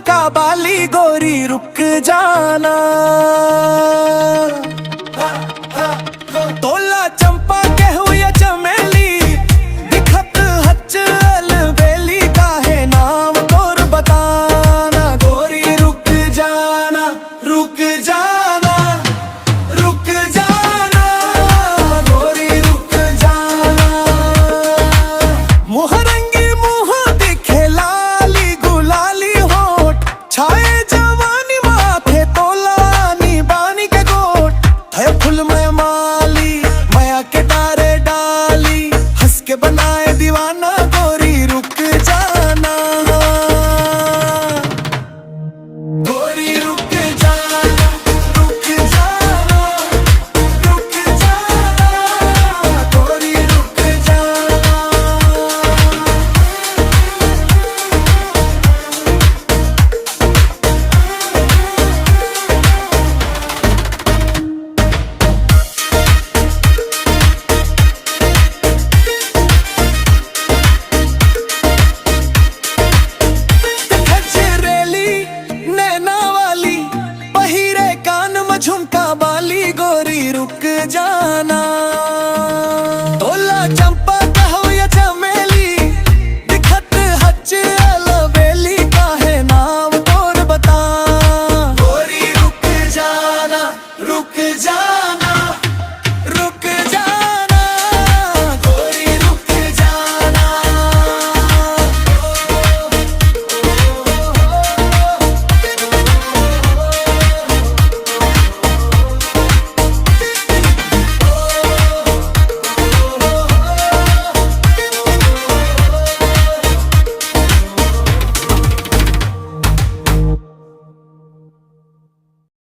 झुमका बाली गोरी रुक जाना। तोला चंपा के हुए चमेली दिखत हच अलबेली, काहे नाम तोर बताना। गोरी रुक जाना, रुक जाना, रुक जाना, गोरी रुक जाना। मुहरंगी मुँह दिखे लाली गुलाली होठ, छाए जवानी माथे तोला नी बानी के गोट। है फुल में माली माया के तारे डाली, हंस के बनाए दीवाना। गोरी रुक जाना, गोरी रुक जाना, रुक जाना, रुक जाना, गोरी रुक जाना। झुमका बाली गोरी रुक जाना।